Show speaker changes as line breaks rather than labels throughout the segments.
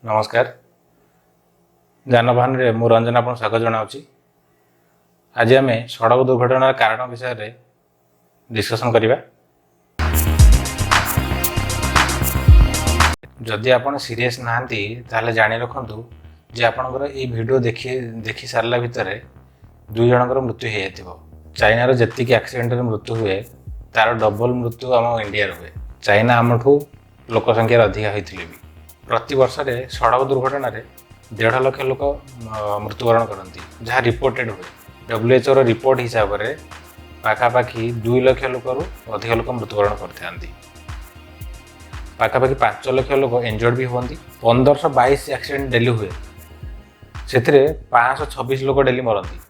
नमस्कार। जानवाहन रे मु रंजन आपन स्वागत जनावछि। आज आम सड़क दुर्घटनार कारण विषय रे डिस्कशन करिबा। जदि आपन सीरियस नाहंती ताले जानि रखंतु जे आपनकर ए वीडियो देखि सारला भितरे दुई जनकर मृत्यु हे जातिबो। चाइना रो जत्तिक एक्सीडेंट रे मृत्यु हुए तार डबल मृत्यु आम इंडिया रे हुए। चाइना आमठू लोक संख्या अधिका होइथिले भी प्रति वर्ष रे सड़क दुर्घटना रे 1.5 लाख लोक मृत्युवरण करती जहाँ रिपोर्टेड हुए। WHO रो रिपोर्ट हिसाब से पाखापाखि 2 लाख लोक अधिक लोक मृत्युवरण करते। पाखापाखि 5 लाख लोक इंजर्ड भी होती। 1522 एक्सीडेंट डेली हुए से 526 लोक डेली मरती।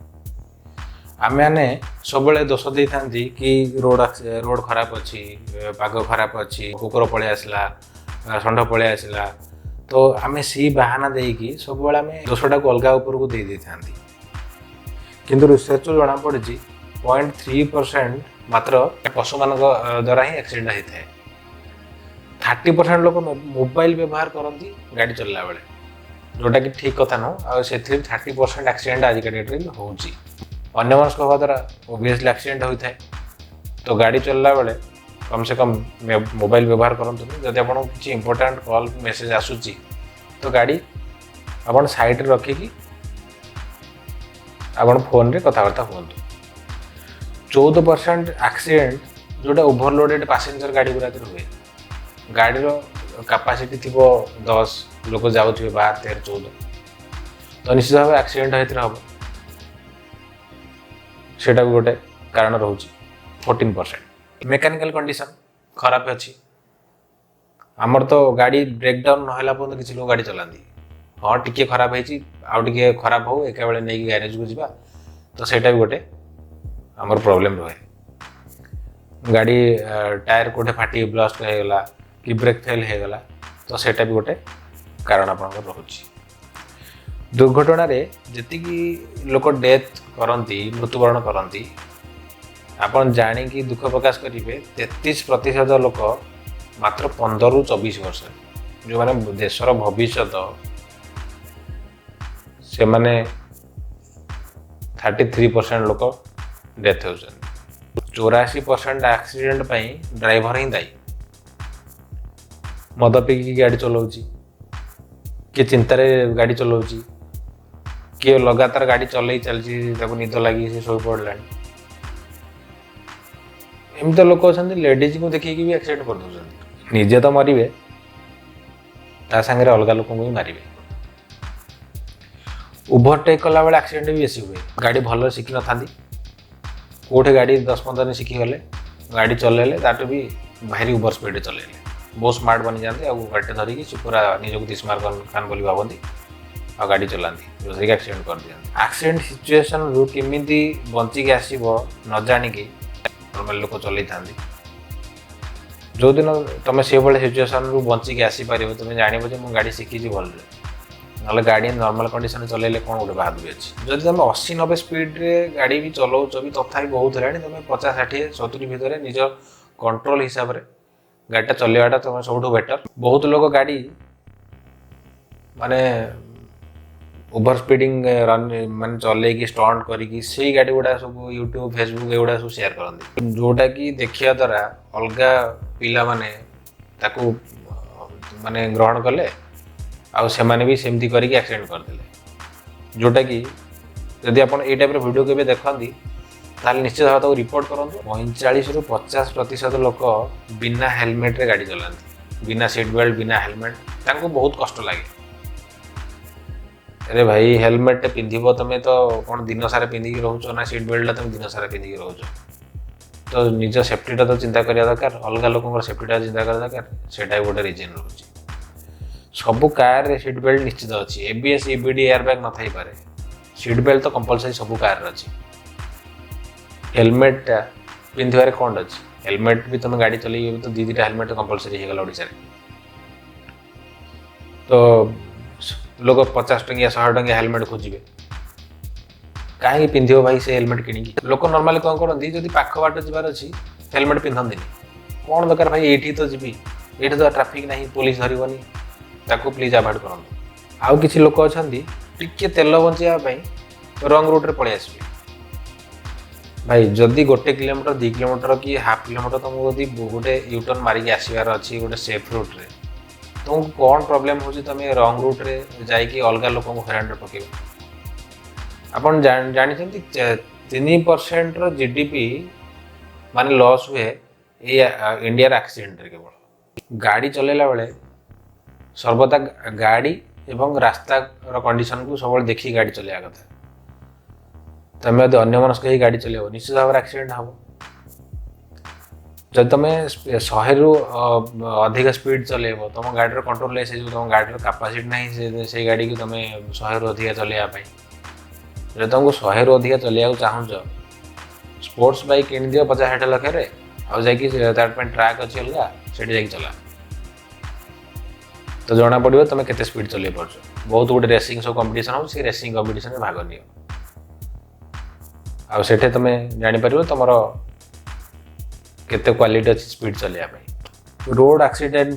आम मैंने सब दोष दे था कि रोड खराब अच्छी, पाग खराब अच्छी, कुकुर पलि आसला, षंढ पलि आसला, तो आम सी बाहाना देकी सब आम दोषटा को अलग उपरको दे दे था। किंतु रिसर्च जना पड़ी 0.3% मात्र पशु मान द्वारा ही एक्सीडेंट होता है। 30% लोक मोबाइल व्यवहार करती गाड़ी चलला बेले, जोटा कि ठीक कथा नुह। से 30% एक्सीडेंट आज का डेट हो अन्यमनस्क हवा द्वारा ओबियसली एक्सीडेंट होता है। तो गाड़ी चलला बेले कम से कम मोबाइल व्यवहार करते। जब आपको किसी इंपोर्टेंट कॉल मेसेज आसूची तो गाड़ी आप साइड रखिकी आप फोन रे कथबार्ता हूँ। 14% एक्सीडेंट जोटा ओभरलोडेड पैसेंजर गाड़ी गुरा हुए। गाड़ी कैपेसिटी थी 10 लोक जाऊे 12, 13, 14, तो निश्चित भाव एक्सीडेंट होते हम सेटा भी गोटे कारण रोचे। 14% मेकानिकल कंडीशन खराब अच्छी। आमर तो गाड़ी ब्रेकडाउन नहला पर्यंत किसी लोग गाड़ी चलाती। हाँ टी खराब होके खराब हो एक बेले नहीं ग्यारेज को जावा, तो सेटा भी गोटे आमर प्रॉब्लम रहे। गाड़ी टायर कोठे फाटी ब्लास्ट होगला कि ब्रेक फेल होगला, तो सेटा भी गोटे कारण आपंकर रोचे। दुर्घटना जी लोक डेथ करती, मृत्युवरण करती, आपन जानिकी दुख प्रकाश करेंगे। 33% लोक मात्र 15 ରୁ 24 वर्ष जो माने देशर भविष्य से माने 33% लोक डेथ हो। 84% एक्सीडेंट पाई ड्राइवर ही दायी। मद पीकी गाड़ी चलाउची, किए चिंतार गाड़ी चलाउची, किए लगातार गाड़ी चलई चलती निद लगी से शो पड़ा। एमती लोक अच्छा लेडीज को देखिए भी एक्सीडेंट कर दौरान। निजे तो मरवे ता सागर अलग लोक भी मारे। ओभरटेक कला बेले एक्सीडेंट भी बेसी हुए। गाड़ी भल शिखी न था, कौटे गाड़ी 10-15 शिखीगले गाड़ी चलैले ताटे भी भारी ओवर स्पीड चलैले बहुत स्मार्ट बनी जाते। गाड़ी धरिकी से पूरा निजक तिस्मार खान बोली भावती आ गाड़ी चलाती, जो एक्सीडेंट कर दिखाते। एक्सीडेंट सिचुएशन रू केमी बचिकी आसब न जाणिकी नॉर्मल लोक चलई था। जो दिन तुम से भाई सिचुएशन रू बचिकी आसीपर तुम जान मुझे गाड़ी शिखी भल ना गाड़ी नॉर्मल कंडीशन चलैले कौन गोटे बात भी अच्छी। जब तुम 80-90 स्पीड रे गाड़ी भी चलाउच भी तथा बहुत है तुम 50-60-70 भितर निज कंट्रोल हिसाब से गाड़ीटा चलवाटा तुम सब बेटर। बहुत लोग गाड़ी माने ओवर स्पीडिंग रन मान चल स्टंट करी से गाड़ी गुड़ा सब यूट्यूब फेसबुक एगुड़ा सब शेयर करते, जोटा कि देखा द्वारा अलग पिला माने ताकू माने ग्रहण कले आ से माने भी सेमती करके एक्सीडेंट करदे। जोटा कि यदि आप ये टाइप वीडियो के देखती ताले निश्चित भाव रिपोर्ट करूँ। 45 ରୁ 50% लोक बिना हेलमेट रे गाड़ी चलाती, बिना सीट बेल्ट, बिना हेलमेट। तांको बहुत कष्ट लगे। अरे भाई हेलमेट पिंधिब तुम तो कौन दिन सारा पिंधिकी रोच ना, सीट बेल्ट तुम दिन सारा पिंधिकी रोच, तो निज सेफ्टीटा तो चिंता करिया दरकार, अलग लोक सेफ्टीटा चिंता करिया दरकार। सेटा गोटे रिजन रोचे। सबु कार रे सीट बेल्ट निश्चित अच्छी। ABS EBD एयरबैग न थाई पारे, सीट बेल्ट तो कंपलसरी सबु कार अच्छी। हेलमेट पिंधार कौन अच्छी? हेलमेट भी तुम गाड़ी चलई तो 2-2टा हेलमेट कंपलसरी होगा ओडिशा रे। तो लोग 50 टंकिया 100 टंकिया हेलमेट खोजे, कहीं पिंधिब भाई से हेलमेट किणी। लोक नॉर्मली कौन करती जब पाख बाट जबार अच्छी हेलमेट पिंधती कौन दरकार भाई, ये तो जी ये तो ट्राफिक ना पुलिस धरबनी, ताको प्लीज अवॉइड करूँ। आउ किसी लोक अच्छा टिके तेल बचाई रंग रूट्रे पलि आसबे भाई जदि 1 किलोमीटर 2 किलोमीटर कि हाफ किलोमीटर तुमको जब गोटे यूटर्न मारिक आसबार अच्छी गोटे सेफ रूट्रे तुमको कौन प्रोब्लेम हो तुम रंग रूट्रे जाकि अलग लोक हईराण पकड़ आपन जानते 3% जीडीपी माने लॉस हुए इंडिया एक्सीडेंट केवल गाड़ी चलेला बेले सर्वदा गाड़ी एवं रास्ता कंडीशन को सब देखिए गाड़ी चलैया कथा तुम यदि अन्यमनस्क ही गाड़ी चलो निश्चित भाव एक्सीडेंट हम जब तुम 100 रु अधिक स्पीड चलेब तुम गाड़ी कंट्रोल ले तुम गाड़ी कैपेसिटी ना से गाड़ी को तुम 100 रु अधिक चलैया जब तुमको 100 रु अधिक चलैया चाहूँ स्पोर्ट्स बाइक किन दियो 50-60 लाख आगे ट्रैक अच्छी अलग से चला तो जना पड़ो तुम केते स्पीड चल पार्छ बहुत गोटे रेसिंग सब कंपटीशन हो रेसिंग कंपटीशन में भाग नियो आ सेठे तुम जापर तुम केते क्वालिटी अच्छी स्पीड चलैया रोड एक्सीडेंट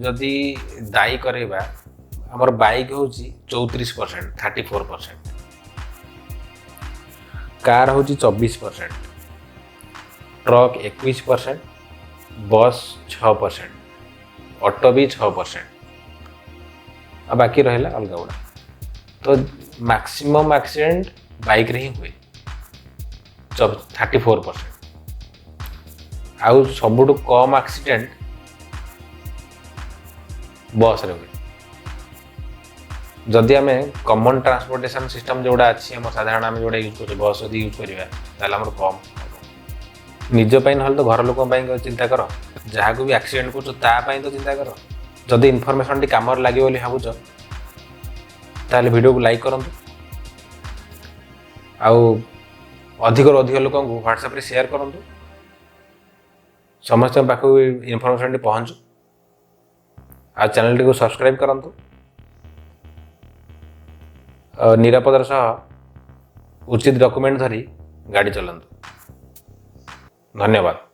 जदि दायी करवा आमर बाइक हूँ 34% 34% कार हूँ 24% ट्रक 21% बस 6% ऑटो भी 6% आ बाकी रहा अलग गुड़ा तो मैक्सिमम एक्सीडेंट बाइक रे ही हुए 34% आउ सबुठ कम एक्सीडेंट बस रे हुए जदि आम कॉमन ट्रांसपोर्टेशन सिस्टम जोड़ा अच्छी आम साधारण आम जोड़ा यूज कर बस यदि यूज करवा कम निज ना तो घर लोक चिंता कर जहाँ को भी एक्सीडेंट कर तो चिंता कर जदि इनफॉरमेशन टी काम लगे बोली भावुच ताले वीडियो को लाइक करूँ आउ अधिक लोक व्हाट्सएप रे शेयर करूँ समस्त पाखु इनफॉरमेशन टी पहुँचू आ चैनल टी को सब्सक्राइब करूँ निरापदार सह उचित डॉक्यूमेंट धरी गाड़ी चलाନ୍ତୁ धन्यवाद।